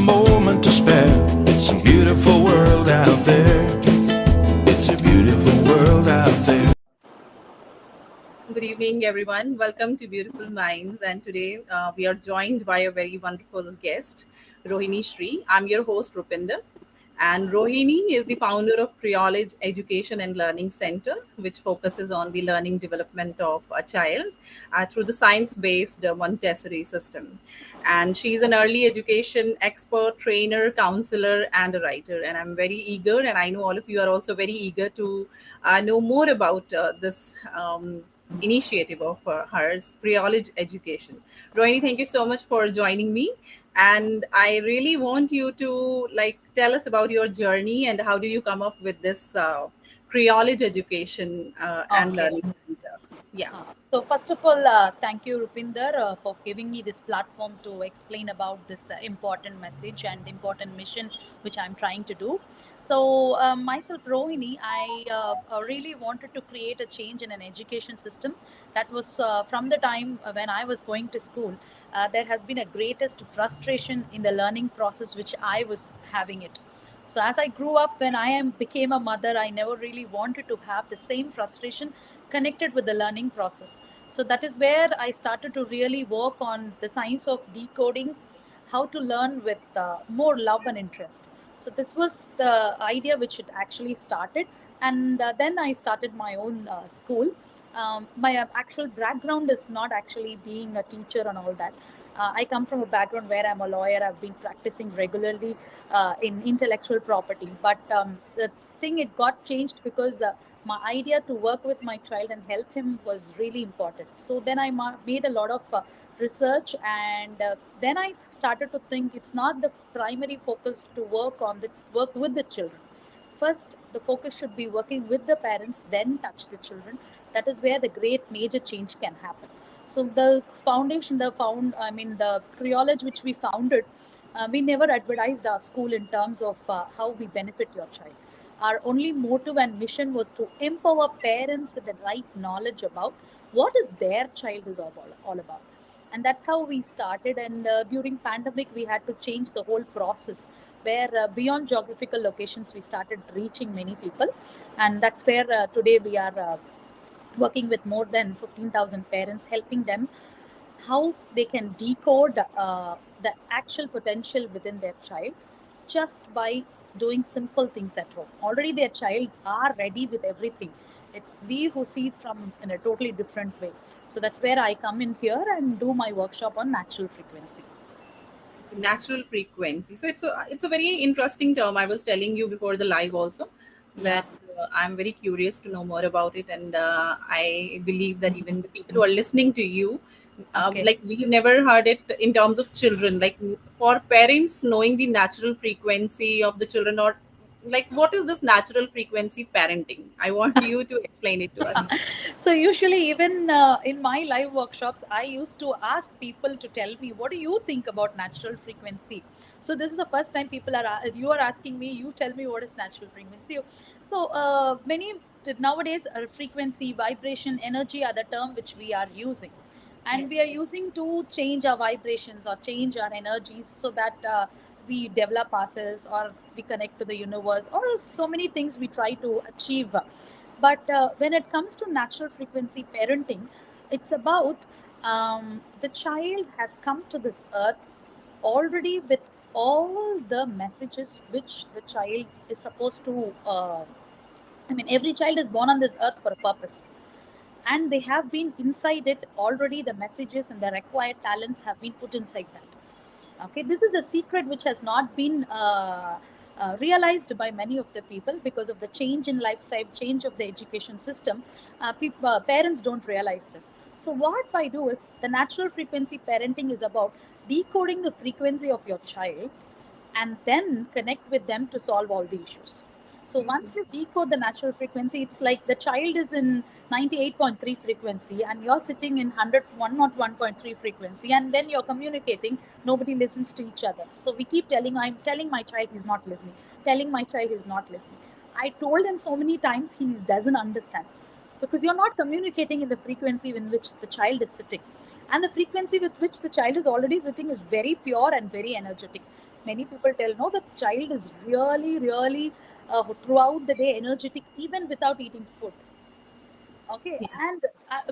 moment to spare. It's a beautiful world out there. It's a beautiful world out there. Good evening, everyone. Welcome to Beautiful Minds. And today we are joined by a very wonderful guest, Rohini Shri. I'm your host, Rupinder. And Rohini is the founder of Creolage Education and Learning Center, which focuses on the learning development of a child through the science based Montessori system. And she's an early education expert, trainer, counselor, and a writer. And I'm very eager, and I know all of you are also very eager to know more about this. Initiative of hers, Creolage Education. Rohini, thank you so much for joining me. And I really want you to tell us about your journey and how did you come up with this Creolage Education and Okay. Learning Center. Yeah. So first of all, thank you, Rupinder, for giving me this platform to explain about this important message and important mission which I'm trying to do. So myself, Rohini, I really wanted to create a change in an education system. That was from the time when I was going to school. There has been a greatest frustration in the learning process which I was having it. So as I grew up, when became a mother, I never really wanted to have the same frustration connected with the learning process. So that is where I started to really work on the science of decoding, how to learn with more love and interest. So this was the idea which it actually started, and then I started my own school. My actual background is not actually being a teacher and all that. I come from a background where I'm a lawyer. I've been practicing regularly in intellectual property. But the thing, it got changed because my idea to work with my child and help him was really important. So then I made a lot of research, and then I started to think it's not the primary focus to work with the children. First, the focus should be working with the parents, then touch the children. That is where the great major change can happen. So the foundation, the Creolage which we founded, we never advertised our school in terms of how we benefit your child. Our only motive and mission was to empower parents with the right knowledge about what is their child is all about. And that's how we started. And during pandemic, we had to change the whole process, where beyond geographical locations, we started reaching many people. And that's where today we are working with more than 15,000 parents, helping them how they can decode the actual potential within their child just by doing simple things at home. Already their child are ready with everything. It's we who see it from in a totally different way. So that's where I come in here and do my workshop on natural frequency. Natural frequency. So it's a very interesting term. I was telling you before the live also Yeah. that I'm very curious to know more about it, and I believe that even the people who are listening to you, Okay. we've never heard it in terms of children. Like for parents, knowing the natural frequency of the children, or like what is this natural frequency parenting? I want you to explain it to us. So usually, even in my live workshops, I used to ask people to tell me, what do you think about natural frequency? So this is the first time people are you are asking me, you tell me what is natural frequency. So many nowadays, frequency, vibration, energy are the term which we are using, and we are Yes. using to change our vibrations or change our energies, so that we develop ourselves, or we connect to the universe, or so many things we try to achieve. But when it comes to natural frequency parenting, it's about the child has come to this earth already with all the messages which the child is supposed to. Every child is born on this earth for a purpose, and they have been inside it already. The messages and the required talents have been put inside that. Okay, this is a secret which has not been realized by many of the people because of the change in lifestyle, change of the education system. Parents don't realize this. So what I do is, the natural frequency parenting is about decoding the frequency of your child and then connect with them to solve all the issues. So once you decode the natural frequency, it's like the child is in 98.3 frequency and you're sitting in 101.3 frequency, and then you're communicating. Nobody listens to each other. So we keep I'm telling my child he's not listening, telling my child he's not listening. I told him so many times, he doesn't understand, because you're not communicating in the frequency in which the child is sitting. And the frequency with which the child is already sitting is very pure and very energetic. many people tell, no, the child is really, really throughout the day energetic, even without eating food. Okay, Yes. and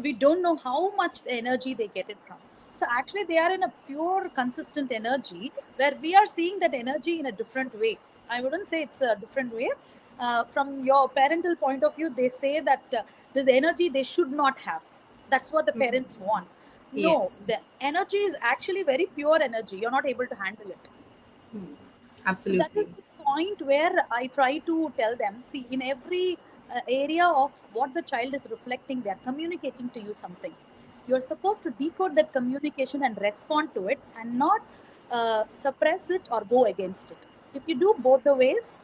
we don't know how much energy they get it from. So actually they are in a pure consistent energy where we are seeing that energy in a different way. I wouldn't say it's a different way. From your parental point of view, they say that this energy they should not have. That's what the parents want. No, Yes. the energy is actually very pure energy, you're not able to handle it. So that is Absolutely. the point where I try to tell them, see, in every area of what the child is reflecting, they are communicating to you something. You're supposed to decode that communication and respond to it, and not suppress it or go against it. If you do both the ways,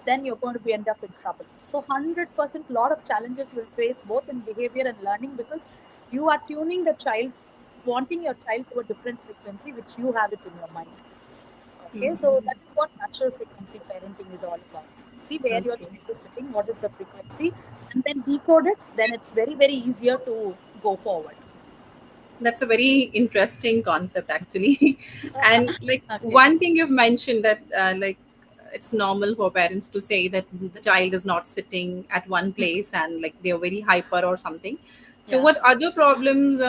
then you're going to be end up in trouble. So 100% lot of challenges will face both in behavior and learning, because you are tuning the child, wanting your child to a different frequency which you have it in your mind. Okay, so that is what natural frequency parenting is all about. See where your Okay. child is sitting, what is the frequency, and then decode it, then it's very, very easier to go forward. That's a very interesting concept, actually. And like Okay. one thing you've mentioned that like it's normal for parents to say that the child is not sitting at one place and like they're very hyper or something. So, Yeah. what other problems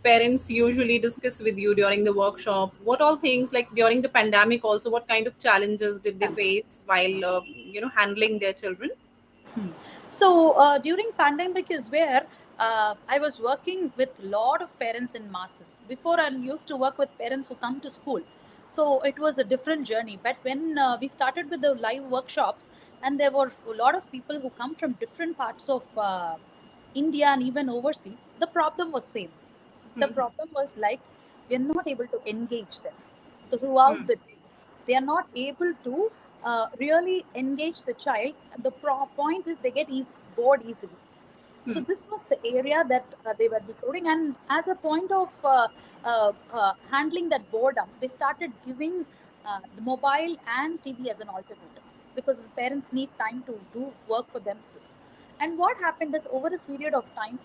parents usually discuss with you during the workshop? What all things like during the pandemic? Also, what kind of challenges did they face while handling their children? Hmm. So during pandemic is where I was working with lot of parents in masses. Before I used to work with parents who come to school, so it was a different journey. But when we started with the live workshops, and there were a lot of people who come from different parts of India and even overseas, the problem was same. The problem was like we're not able to engage them throughout the day. They are not able to really engage the child. The point is they get bored easily. So this was the area that they were decoding, and as a point of handling that boredom, they started giving the mobile and TV as an alternative, because the parents need time to do work for themselves. And what happened is, over a period of time,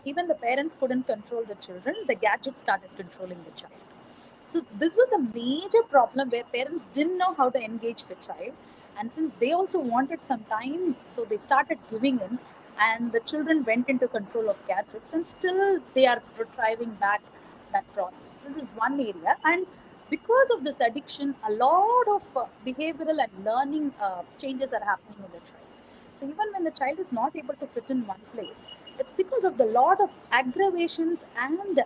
even the parents couldn't control the children; the gadget started controlling the child. So this was a major problem where parents didn't know how to engage the child. And since they also wanted some time, so they started giving in, and the children went into control of gadgets, and still they are retrieving back that process. This is one area. And because of this addiction, a lot of behavioral and learning changes are happening in the child. So even when the child is not able to sit in one place, it's because of the lot of aggravations and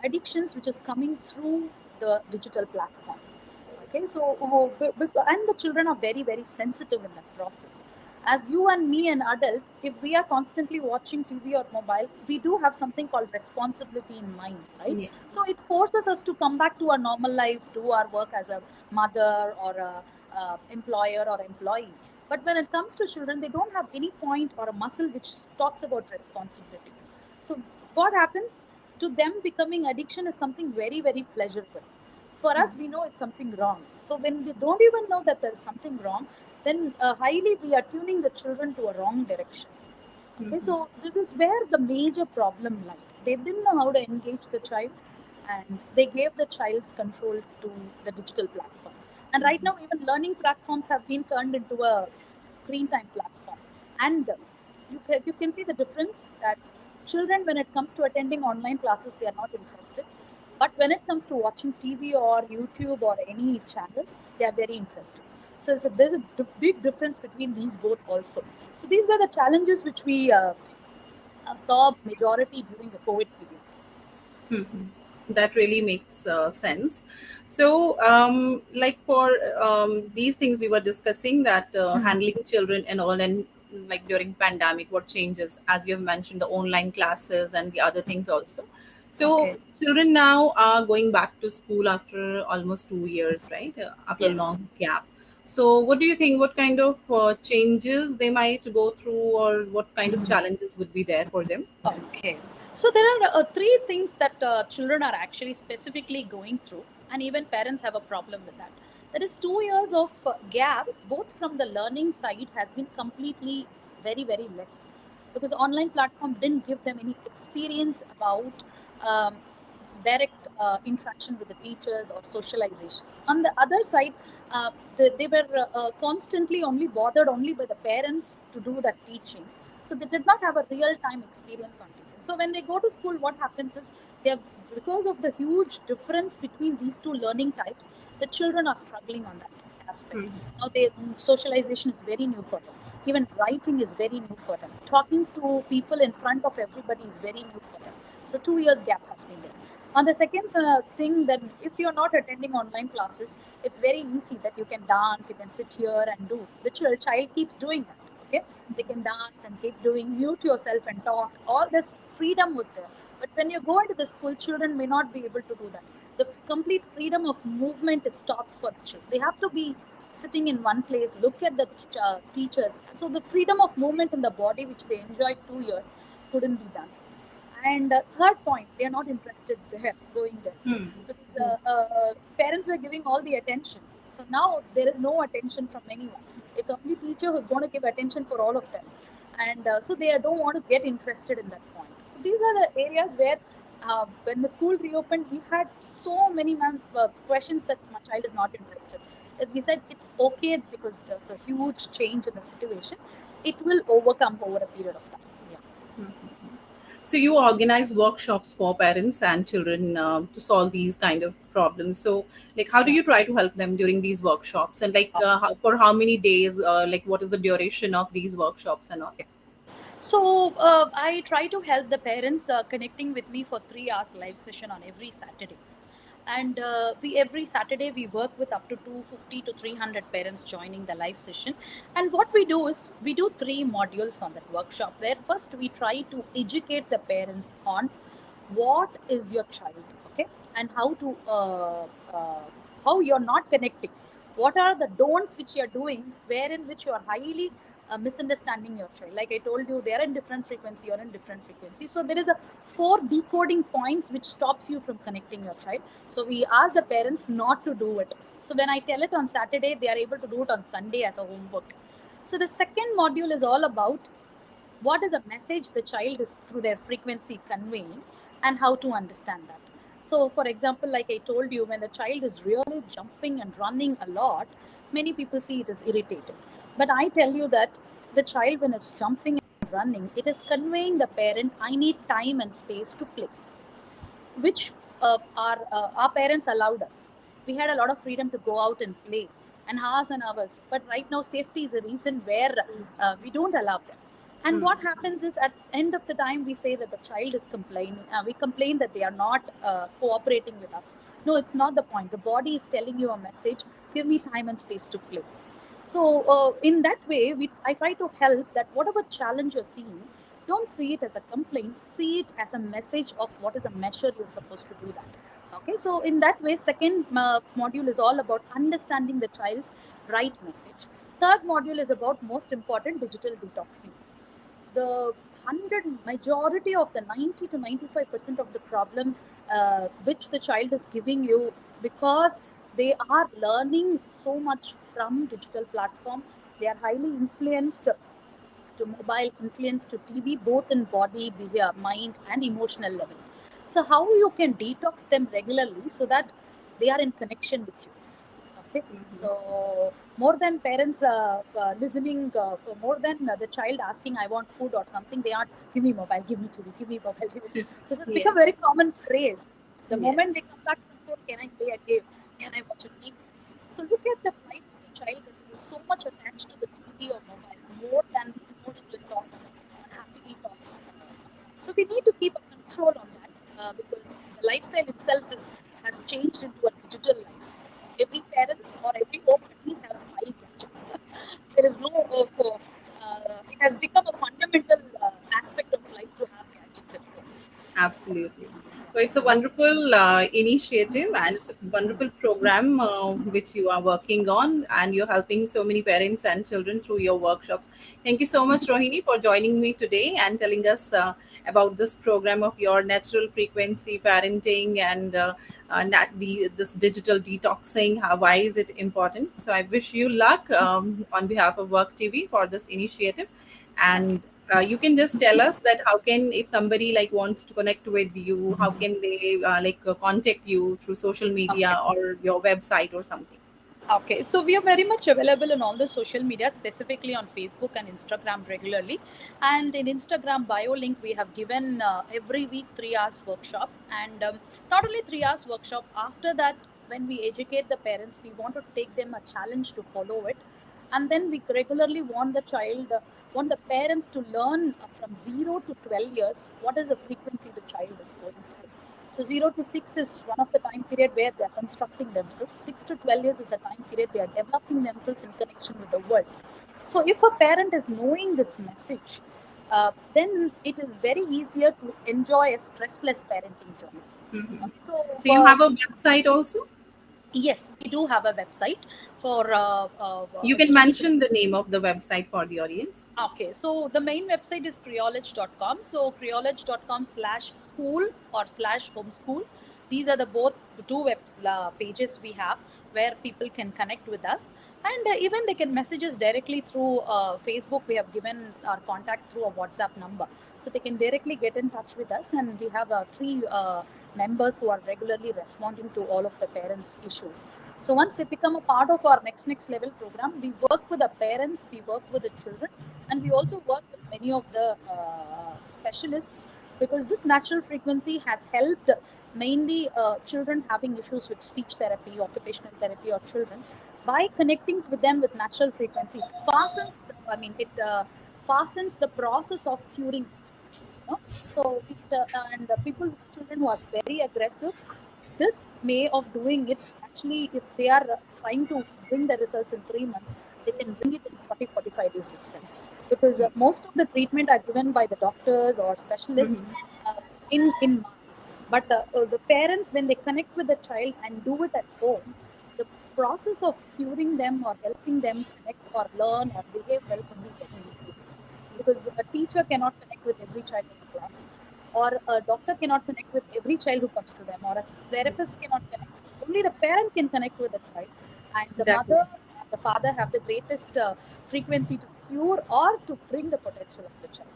addictions which is coming through the digital platform. Okay, so and the children are very, very sensitive in that process. As you and me, an adult, if we are constantly watching TV or mobile, we do have something called responsibility in mind, right? So Yes. it forces us to come back to our normal life, do our work as a mother or a employer or employee. But when it comes to children, they don't have any point or a muscle which talks about responsibility. So what happens to them? Becoming addiction is something very, very pleasurable. For us, we know it's something wrong. So when they don't even know that there's something wrong, then highly we are tuning the children to a wrong direction. Okay, so this is where the major problem lied. They didn't know how to engage the child, and they gave the child's control to the digital platforms. And right now, even learning platforms have been turned into a screen time platform. And you can see the difference that children, when it comes to attending online classes, they are not interested. But when it comes to watching TV or YouTube or any channels, they are very interested. So there's a big difference between these both also. So these were the challenges which we saw majority during the COVID period. That really makes sense. So, like for these things we were discussing that handling children and all, and like during pandemic, what changes, as you have mentioned, the online classes and the other things also. So, Okay. children now are going back to school after almost 2 years, right? After a Yes. long gap. So, what do you think? What kind of changes they might go through, or what kind of challenges would be there for them? Okay. So there are three things that children are actually specifically going through, and even parents have a problem with that. That is 2 years of gap, both from the learning side, has been completely very, very less, because online platform didn't give them any experience about um, direct interaction with the teachers or socialization. On the other side, they were constantly only bothered only by the parents to do that teaching. So they did not have a real time experience on teaching. So when they go to school, what happens is they have, because of the huge difference between these two learning types, the children are struggling on that aspect. Now, socialization is very new for them. Even writing is very new for them. Talking to people in front of everybody is very new for them. So 2 years gap has been there. On the second thing, then if you're not attending online classes, it's very easy that you can dance, you can sit here and do. The child keeps doing that. Okay, they can dance and keep doing. Mute yourself and talk. All this freedom was there. But when you go into the school, children may not be able to do that. The complete freedom of movement is stopped for the children. They have to be sitting in one place, look at the teachers. So the freedom of movement in the body, which they enjoyed 2 years, couldn't be done. And third point, they are not interested there, going there. Because parents were giving all the attention. So now there is no attention from anyone. It's only teacher who's going to give attention for all of them. And so they don't want to get interested in that point. So these are the areas where when the school reopened, we had so many questions that my child is not interested. We said it's okay because there's a huge change in the situation. It will overcome over a period of time. Yeah. So you organize workshops for parents and children to solve these kind of problems. So, like, how do Yeah. you try to help them during these workshops, and like, for how many days? Like, what is the duration of these workshops and all? Okay. So I try to help the parents connecting with me for 3 hours live session on every Saturday. And we every Saturday we work with up to 250 to 300 parents joining the live session. And what we do is we do 3 modules on that workshop, where first we try to educate the parents on what is your child, okay, and how you're not connecting, what are the don'ts which you're doing, wherein which you are highly misunderstanding your child. Like I told you, they're in different frequency or in different frequency. So there is a 4 decoding points which stops you from connecting your child. So we ask the parents not to do it. So when I tell it on Saturday, they are able to do it on Sunday as a homework. So the second module is all about what is a message the child is through their frequency conveying, and how to understand that. So for example, like I told you, when the child is really jumping and running a lot, many people see it as irritating. But I tell you that the child, when it's jumping and running, it is conveying the parent, I need time and space to play, which our parents allowed us. We had a lot of freedom to go out and play and hours and hours. But right now, safety is a reason where we don't allow them. And what happens is, at end of the time, we say that the child is complaining. We complain that they are not cooperating with us. No, it's not the point. The body is telling you a message. Give me time and space to play. So in that way, I try to help that whatever challenge you're seeing, don't see it as a complaint, see it as a message of what is a measure you're supposed to do that. Okay, so in that way, second module is all about understanding the child's right message. Third module is about most important, digital detoxing. The 100 majority of the 90 to 95% of the problem which the child is giving you, because they are learning so much from digital platform. They are highly influenced to mobile, influenced to TV, both in body, behavior, mind, and emotional level. So how you can detox them regularly so that they are in connection with you. Okay, so more than parents listening, more than the child asking, I want food or something, they aren't, give me mobile, give me TV, give me mobile, give me. This has become very Yes. common craze. The moment they come Yes. back from school, can I play a game, can I watch a TV? So look at the mind of the child, that he is so much attached to the TV or mobile more than the emotional talks or happily talks. So we need to keep a control on that, because the lifestyle itself has changed into a digital life. Every parents or every home at least has 5 gadgets. There is no, it has become a fundamental aspect of life to have gadgets at home. Absolutely. So it's a wonderful initiative, and it's a wonderful program which you are working on, and you're helping so many parents and children through your workshops. Thank you so much, Rohini, for joining me today and telling us about this program of your natural frequency parenting and this digital detoxing. Why is it important? So I wish you luck on behalf of Work TV for this initiative, and you can just tell us that how can, if somebody like wants to connect with you, how can they contact you through social Okay. media or your website or something? Okay, so we are very much available on all the social media, specifically on Facebook and Instagram regularly. And in Instagram bio link, we have given every week 3 hours workshop, and not only 3 hours workshop. After that, when we educate the parents, we want to take them a challenge to follow it, and then we regularly want the parents to learn from 0 to 12 years what is the frequency the child is going through. So 0 to 6 is one of the time period where they are constructing themselves. 6 to 12 years is a time period they are developing themselves in connection with the world. So if a parent is knowing this message, then it is very easier to enjoy a stressless parenting journey. Okay, so So you have a website also? yes, we do have a website for You can which we can. mention the name of the website for the audience. Okay, so the main website is creolage.com. So creolage.com/school or /homeschool. These are the two pages we have where people can connect with us. And even they can message us directly through Facebook. We have given our contact through a WhatsApp number. So they can directly get in touch with us. And we have three members who are regularly responding to all of the parents' issues. So once they become a part of our next level program, we work with the parents, we work with the children, and we also work with many of the specialists, because this natural frequency has helped mainly children having issues with speech therapy, occupational therapy, or children. By connecting with them with natural frequency, it fastens the process of curing. So and people, children who are very aggressive, this way of doing it, actually, if they are trying to bring the results in 3 months, they can bring it in 40-45 days itself, because most of the treatment are given by the doctors or specialists uh, in months. But the parents, when they connect with the child and do it at home, the process of curing them or helping them connect or learn or behave well could be very easy, because a teacher cannot connect with every child in a class, or a doctor cannot connect with every child who comes to them, or a therapist cannot connect. Only the parent can connect with the child, and the mother Definitely. and the father have the greatest frequency to cure or to bring the potential of the child.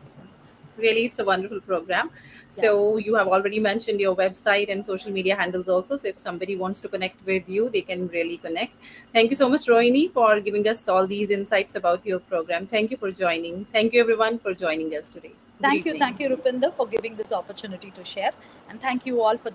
Really, it's a wonderful program. Yeah. So you have already mentioned your website and social media handles also. So if somebody wants to connect with you, they can really connect. Thank you so much, Rohini, for giving us all these insights about your program. Thank you for joining. Thank you, everyone, for joining us today. Good evening. Thank you, Rupinder, for giving this opportunity to share, and thank you all for